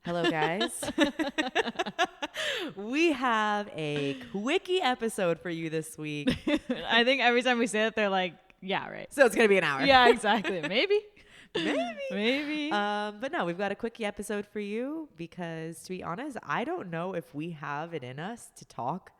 Hello, guys. We have a quickie episode for you this week. I think every time we say it, they're like, yeah, right. So it's going to be an hour. Yeah, exactly. Maybe. Maybe. But no, we've got a quickie episode for you because, to be honest, I don't know if we have it in us to talk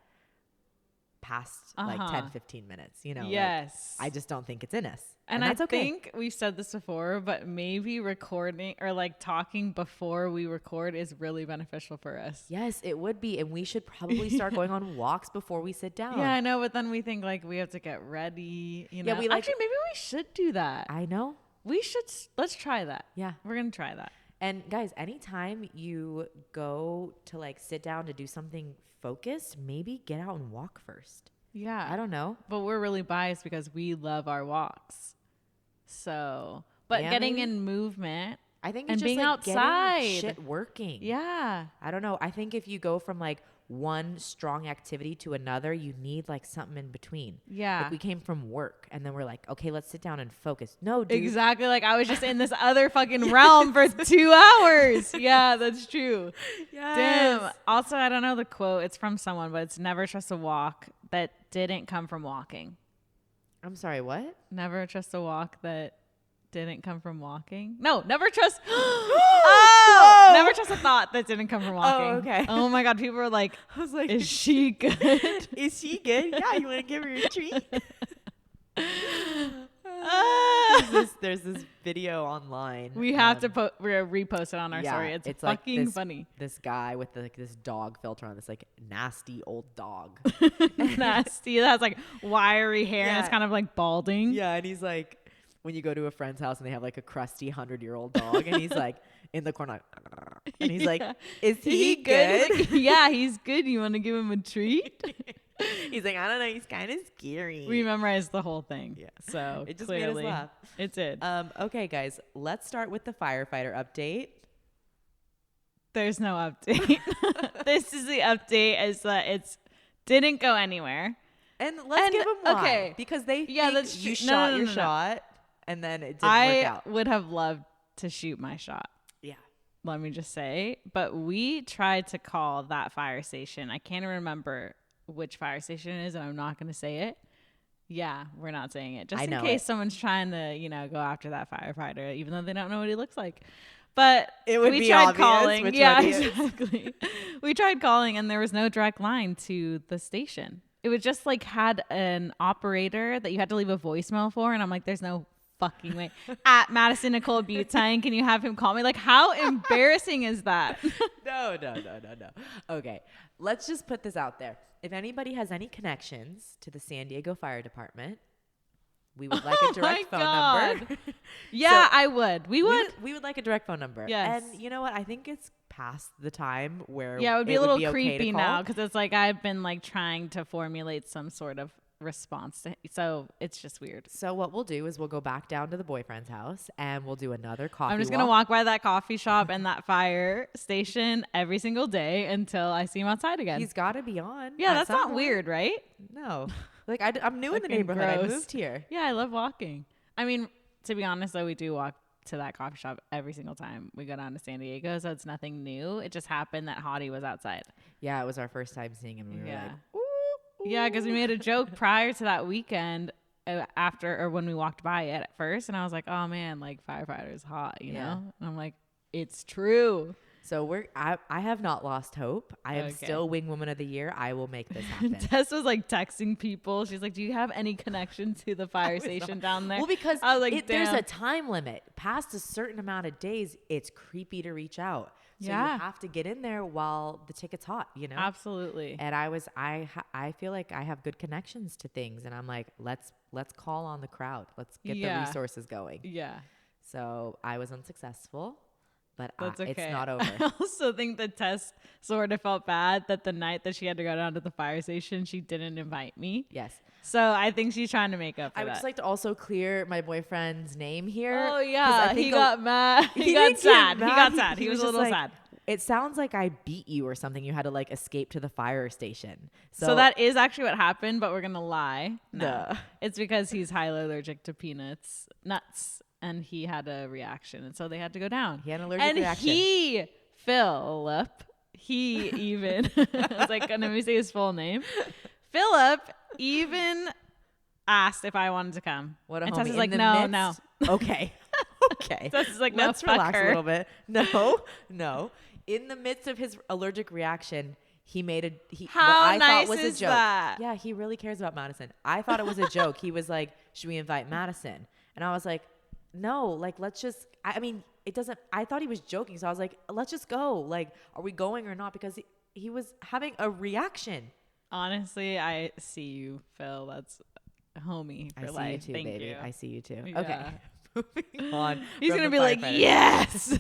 past like 10, 15 minutes. You know, yes. Like, I just don't think it's in us. And that's I okay. think we've said this before, but maybe recording or like talking before we record is really beneficial for us. Yes, it would be. And we should probably start going on walks before we sit down. Yeah, I know. But then we think like we have to get ready. You know, Yeah, actually, maybe we should do that. I know. We should. Let's try that. Yeah. We're going to try that. And guys, anytime you go to like sit down to do something focused, maybe get out and walk first. Yeah. I don't know. But we're really biased because we love our walks. So, but Yeah, getting maybe. in movement, I think and it's just being like outside. getting shit working. Yeah. I don't know. I think if you go from like one strong activity to another, you need like something in between. Yeah. Like we came from work and then we're like, okay, let's sit down and focus. No, dude. Exactly. Like I was just in this other fucking realm for 2 hours. Yeah, that's true. Yes. Damn. Also, I don't know the quote. It's from someone, but it's never trust a walk that didn't come from walking. I'm sorry, what? Never trust a walk that didn't come from walking. No, never trust. Never trust a thought that didn't come from walking. Oh, okay. Oh my God. People are like, I was like, is she good? Is she good? Yeah, you want to give her a treat? There's this video online. We have to repost it on our yeah, story. It's like fucking funny. This guy with this dog filter on, this like nasty old dog. Nasty. That has like wiry hair and Yeah. it's kind of like balding. Yeah, and he's like, when you go to a friend's house and they have like a crusty 100-year-old dog, and he's like in the corner, and he's like, "Is he good?" Like, yeah, he's good. You want to give him a treat? He's like, "I don't know. He's kind of scary." We memorized the whole thing. Yeah. So It just clearly, made us laugh. It did. Okay, guys, let's start with the firefighter update. There's no update. This is the update. Is that it's didn't go anywhere. And let's give them why. Okay. Because they Yeah, think that's you true. shot No. your shot, and then it didn't work out. I would have loved to shoot my shot. Yeah. Let me just say. But we tried to call that fire station. I can't remember which fire station it is, and I'm not going to say it. Yeah, we're not saying it. Just in case someone's trying to, go after that firefighter, even though they don't know what he looks like. But It would we be tried obvious calling. which Yeah, one he is. exactly. We tried calling, and there was no direct line to the station. It was just like had an operator that you had to leave a voicemail for, and I'm like, there's no fucking way. At Madison Nicole Butine, can you have him call me? Like, how embarrassing is that? No. Okay, let's just put this out there. If anybody has any connections to the San Diego Fire Department, we would like a direct phone number. Yeah, So I would. We would. We would like a direct phone number. Yes. And you know what? I think it's past the time where Yeah, it would be a little okay creepy to now call. because it's like I've been like trying to formulate some sort of response to so it's just weird. So what we'll do is we'll go back down to the boyfriend's house and we'll do another coffee I'm just going to walk by that coffee shop and that fire station every single day until I see him outside again. He's got to be on. Yeah, at that's some not point. weird, right? No. Like I'm new in the Fucking neighborhood. I gross. moved here. Yeah, I love walking. I mean, to be honest, though, we do walk to that coffee shop every single time we go down to San Diego, so it's nothing new. It just happened that Hottie was outside. Yeah, it was our first time seeing him. And we were like, ooh. Yeah, because we made a joke prior to that weekend after or when we walked by it at first, and I was like, oh man, like firefighter's hot, you know? And I'm like, it's true. So I have not lost hope. I am still Wing Woman of the Year. I will make this happen. Tess was like texting people. She's like, do you have any connection to the fire station down there? Well, because I was like, there's a time limit. Past a certain amount of days, it's creepy to reach out. So you have to get in there while the ticket's hot, you know? Absolutely. And I feel like I have good connections to things. And I'm like, let's call on the crowd. Let's get the resources going. Yeah. So I was unsuccessful. But That's okay. It's not over. I also think that Tess sort of felt bad that the night that she had to go down to the fire station, she didn't invite me. Yes. So I think she's trying to make up for I would that. just like to also clear my boyfriend's name here. Oh, yeah. He got mad. He got didn't sad. get He mad. got sad. He was a just little like, sad. It sounds like I beat you or something. You had to like escape to the fire station. So that is actually what happened, but we're going to lie. No. It's because he's highly allergic to nuts. And he had a reaction, and so they had to go down. He had an allergic reaction. And he Philip, he even, I was like, let me say his full name. Philip even asked if I wanted to come. What a and homie. Tessa's like, no. Okay. Okay. Tessa's like, no, let's fuck relax her. a little bit. No. In the midst of his allergic reaction, he made what I thought was a joke. That? Yeah, he really cares about Madison. I thought it was a joke. He was like, should we invite Madison? And I was like, no, like, let's just, I mean, it doesn't, I thought he was joking. So I was like, let's just go. Like, are we going or not? Because he was having a reaction. Honestly, I see you, Phil. That's a homie for life. I see you too, Thank baby. you. I see you too. Yeah. Okay. Moving on. He's going to be like, yes.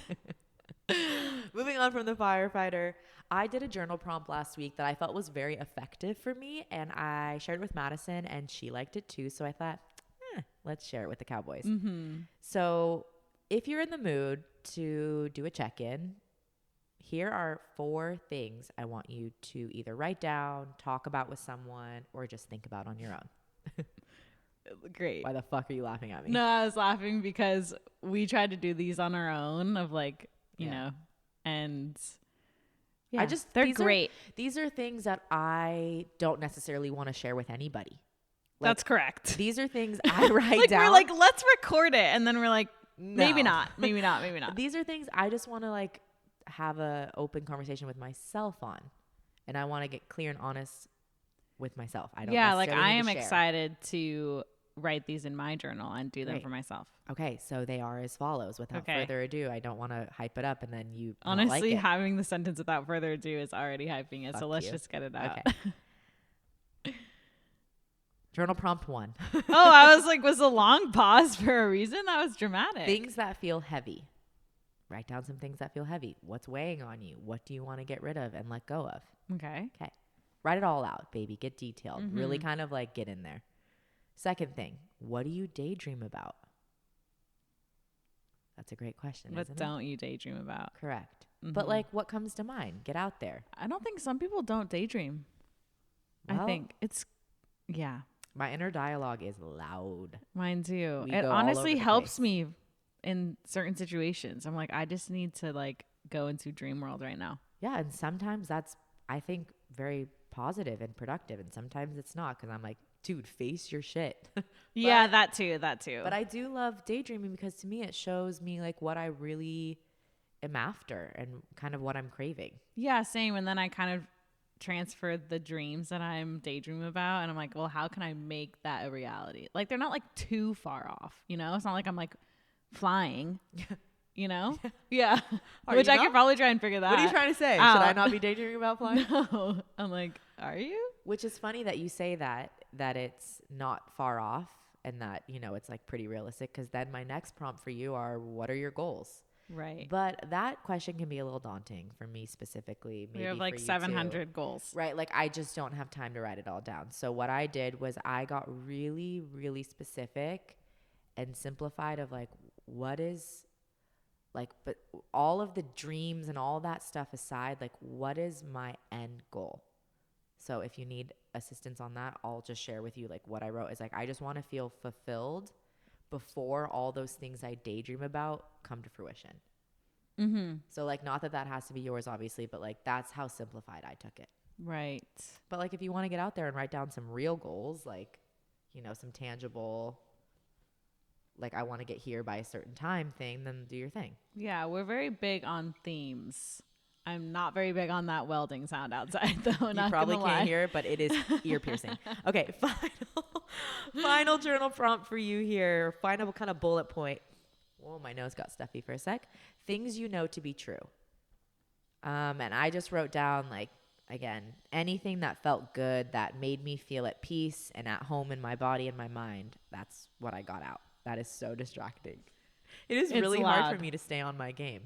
Moving on from the firefighter, I did a journal prompt last week that I felt was very effective for me, and I shared it with Madison, and she liked it too. So I thought, let's share it with the Cowboys. Mm-hmm. So if you're in the mood to do a check-in, here are 4 things I want you to either write down, talk about with someone, or just think about on your own. Great. Why the fuck are you laughing at me? No, I was laughing because we tried to do these on our own of like, you know, and yeah, they're great. These are things that I don't necessarily want to share with anybody. Like, that's correct. These are things I write down. We're like, let's record it. And then we're like, maybe not. These are things I just want to like have a open conversation with myself on. And I want to get clear and honest with myself. I don't like I am excited to write these in my journal and do them for myself. Okay, so they are as follows. Without further ado, I don't want to hype it up and then you honestly like having the sentence without further ado is already hyping it. Fuck so let's just get it out. Okay. Journal prompt 1. I was like, was a long pause for a reason? That was dramatic. Things that feel heavy. Write down some things that feel heavy. What's weighing on you? What do you want to get rid of and let go of? Okay. Write it all out, baby. Get detailed. Mm-hmm. Really kind of like get in there. Second thing, what do you daydream about? That's a great question. What don't you daydream about? Correct. Mm-hmm. But like, what comes to mind? Get out there. I don't think some people don't daydream. Well, I think it's, my inner dialogue is loud. Mine too. It honestly helps me in certain situations. I'm like, I just need to like go into dream world right now. Yeah. And sometimes that's, I think, very positive and productive. And sometimes it's not, because I'm like, dude, face your shit. That too. But I do love daydreaming because to me, it shows me like what I really am after and kind of what I'm craving. Yeah, same. And then I kind of transfer the dreams that I'm daydreaming about. And I'm like, well, how can I make that a reality? Like, they're not like too far off, you know? It's not like I'm like flying, you know? Yeah. Which I could probably try and figure that out. What are you trying to say? Should I not be daydreaming about flying? No. I'm like, are you? Which is funny that you say that it's not far off and that, you know, it's like pretty realistic, because then my next prompt for you are, what are your goals? Right. But that question can be a little daunting for me specifically. Maybe we have like 700 goals. Right. Like, I just don't have time to write it all down. So what I did was I got really, really specific and simplified of like, what is like, but all of the dreams and all that stuff aside, like, what is my end goal? So if you need assistance on that, I'll just share with you like what I wrote is like, I just want to feel fulfilled before all those things I daydream about come to fruition. Mm-hmm. So like, not that has to be yours, obviously, but like, that's how simplified I took it. Right. But like, if you want to get out there and write down some real goals, like, you know, some tangible, like, I want to get here by a certain time thing, then do your thing. Yeah. We're very big on themes. I'm not very big on that welding sound outside, though. You probably can't hear it, but it is ear piercing. Okay, final journal prompt for you here. Final kind of bullet point. Whoa, my nose got stuffy for a sec. Things you know to be true. And I just wrote down, like, again, anything that felt good, that made me feel at peace and at home in my body and my mind. That's what I got out. That is so distracting. It's really hard for me to stay on my game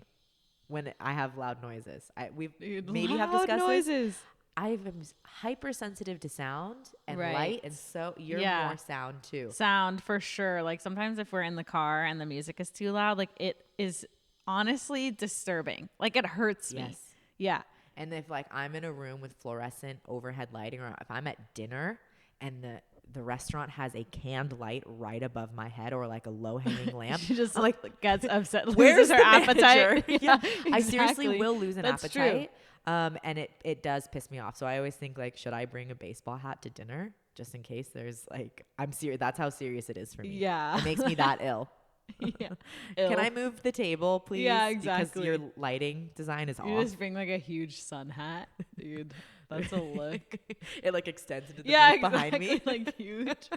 when I have loud noises. We maybe have discussed noises. I'm hypersensitive to sound and light, and so you're more sound too. Sound for sure. Like, sometimes if we're in the car and the music is too loud, like, it is honestly disturbing. Like, it hurts me. Yeah. And if like I'm in a room with fluorescent overhead lighting, or if I'm at dinner and the restaurant has a canned light right above my head or like a low hanging lamp. She just I'm like gets upset, where's loses her the appetite. Yeah, exactly. I seriously will lose an That's appetite. And it does piss me off. So I always think like, should I bring a baseball hat to dinner just in case there's like, I'm serious. That's how serious it is for me. Yeah. It makes me that ill. Yeah. Can I move the table, please? Yeah, exactly. Because your lighting design is you off. just bring like a huge sun hat, dude. That's a look. It like extends into the booth behind me. Like huge.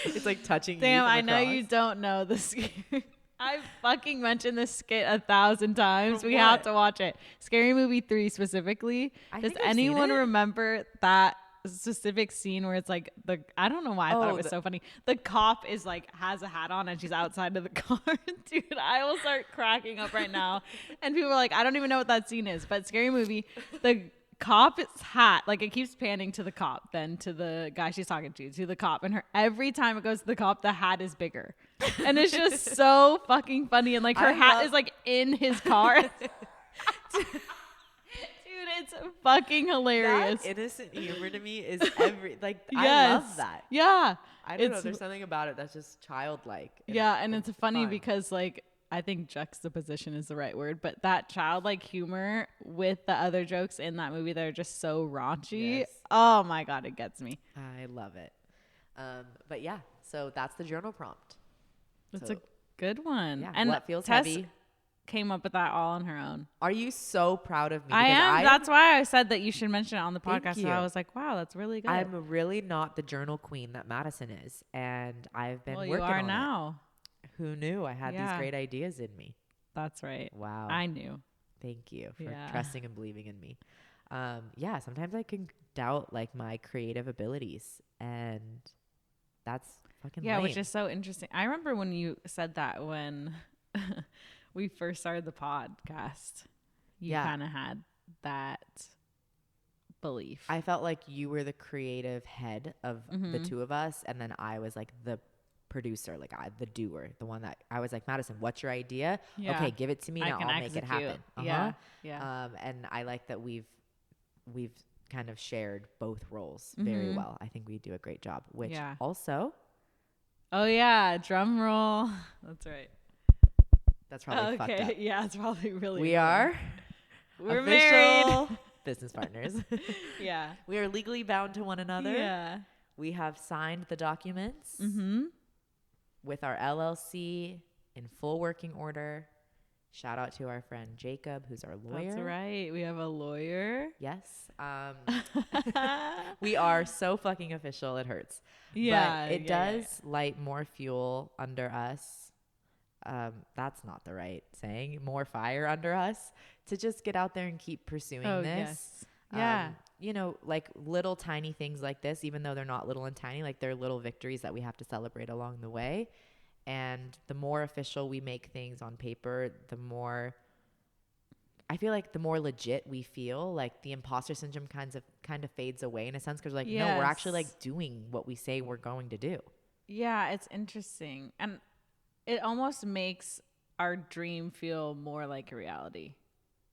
It's like touching. Damn, you I know you don't know this. I fucking mentioned this skit 1,000 times. We have to watch it. Scary Movie 3 specifically. Does anyone remember that specific scene where it's like I don't know why I thought it was so funny. The cop is like has a hat on and she's outside of the car. Dude, I will start cracking up right now. And people are like, I don't even know what that scene is. But Scary Movie, the cop's hat, like it keeps panning to the cop, then to the guy she's talking to the cop, and every time it goes to the cop, the hat is bigger. And it's just so fucking funny. And like her hat is like in his car. It's fucking hilarious. That innocent humor to me is like I love that. Yeah. I don't know. There's something about it that's just childlike. Yeah, and it's funny because like I think juxtaposition is the right word, but that childlike humor with the other jokes in that movie that are just so raunchy. Yes. Oh my God, it gets me. I love it. But yeah, so that's the journal prompt. That's a good one. Yeah, and what feels Tess heavy? Came up with that all on her own. Are you so proud of me? I am. That's why I said that you should mention it on the podcast. So I was like, wow, that's really good. I'm really not the journal queen that Madison is, and I've been working on it. You are now. Who knew I had these great ideas in me? That's right. Wow. I knew. Thank you for trusting and believing in me. Yeah, sometimes I can doubt like my creative abilities, and that's fucking lame. Which is so interesting. I remember when you said that when we first started the podcast, you kind of had that belief. I felt like you were the creative head of the two of us, and then I was like the producer, like the doer, the one that I was like, Madison, what's your idea? Yeah. Okay, give it to me now. I'll make it happen. Yeah. And I like that we've kind of shared both roles very well. I think we do a great job. Which also, oh yeah, drum roll. That's right. That's probably fucked up. Yeah, it's probably really. We're official married. business partners. Yeah. We are legally bound to one another. Yeah. We have signed the documents with our LLC in full working order. Shout out to our friend Jacob, who's our lawyer. That's right. We have a lawyer. Yes. We are so fucking official. It hurts. Yeah. But it does light more fuel under us. That's not the right saying. More fire under us to just get out there and keep pursuing this. Yes. You know, like little tiny things like this, even though they're not little and tiny, like they're little victories that we have to celebrate along the way. And the more official we make things on paper, the more I feel like the more legit we feel. Like the imposter syndrome kind of fades away in a sense, because we're like, no, we're actually like doing what we say we're going to do. Yeah, it's interesting. And it almost makes our dream feel more like a reality,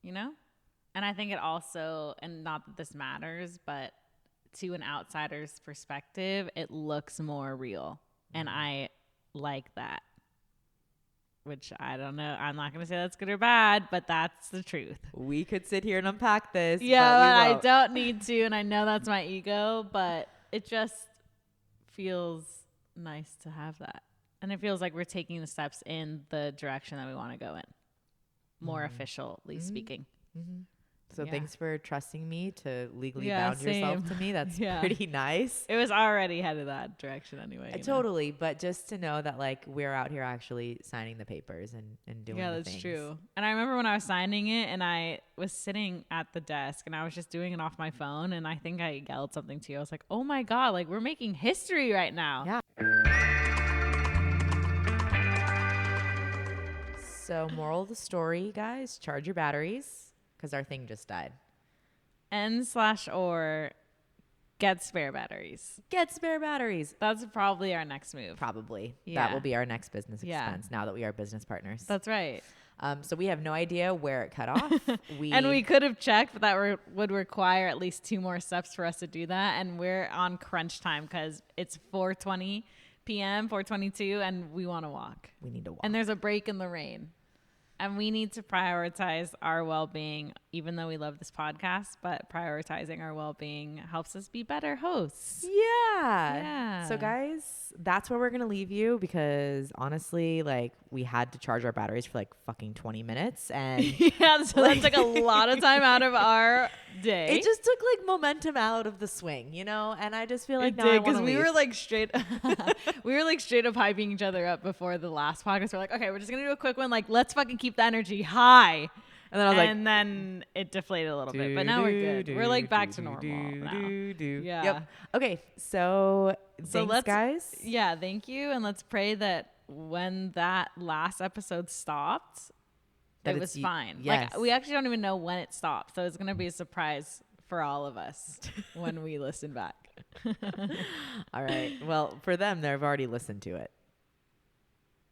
you know? And I think it also, and not that this matters, but to an outsider's perspective, it looks more real. And I like that, which I don't know. I'm not going to say that's good or bad, but that's the truth. We could sit here and unpack this. Yeah, but I don't need to. And I know that's my ego, but it just feels nice to have that. And it feels like we're taking the steps in the direction that we want to go in. More officially speaking. So thanks for trusting me to legally bound yourself to me. That's pretty nice. It was already headed that direction anyway. Totally. But just to know that like we're out here actually signing the papers and doing the things. Yeah, that's true. And I remember when I was signing it and I was sitting at the desk and I was just doing it off my phone. And I think I yelled something to you. I was like, oh my God, like we're making history right now. Yeah. So moral of the story, guys, charge your batteries because our thing just died. N/or get spare batteries. Get spare batteries. That's probably our next move. Probably. Yeah. That will be our next business expense now that we are business partners. That's right. So we have no idea where it cut off. And we could have checked, but that would require at least 2 more steps for us to do that. And we're on crunch time because it's 4:20 p.m., 4:22, and we want to walk. We need to walk. And there's a break in the rain. And we need to prioritize our well-being, even though we love this podcast, but prioritizing our well-being helps us be better hosts. Yeah. So guys, that's where we're going to leave you because honestly, like we had to charge our batteries for like fucking 20 minutes. And yeah, so that took a lot of time out of our day. It just took like momentum out of the swing, you know? And I just feel like now I want to leave. We were like straight up hyping each other up before the last podcast. We're like, okay, we're just going to do a quick one. Like, let's fucking keep the energy high. And then I was like, and then it deflated a little bit, but now we're good. We're like back to normal now. Yeah. Yep. Okay. So thanks, guys. Yeah. Thank you. And let's pray that when that last episode stopped, it was fine. Yes. Like we actually don't even know when it stopped. So it's going to be a surprise for all of us when we listen back. All right. Well, for them, they've already listened to it.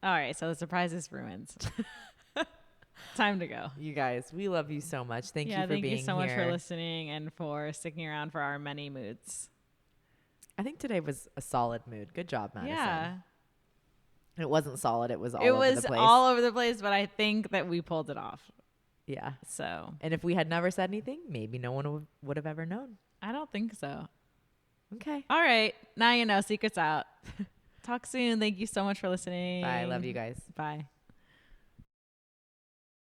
All right. So the surprise is ruined. Time to go. You guys, we love you so much. Thank you for being here. Thank you so much for listening and for sticking around for our many moods. I think today was a solid mood. Good job, Madison. Yeah. It wasn't solid. It was all over the place. It was all over the place, but I think that we pulled it off. Yeah. So. And if we had never said anything, maybe no one would have ever known. I don't think so. Okay. All right. Now you know. Secrets out. Talk soon. Thank you so much for listening. Bye. Love you guys. Bye.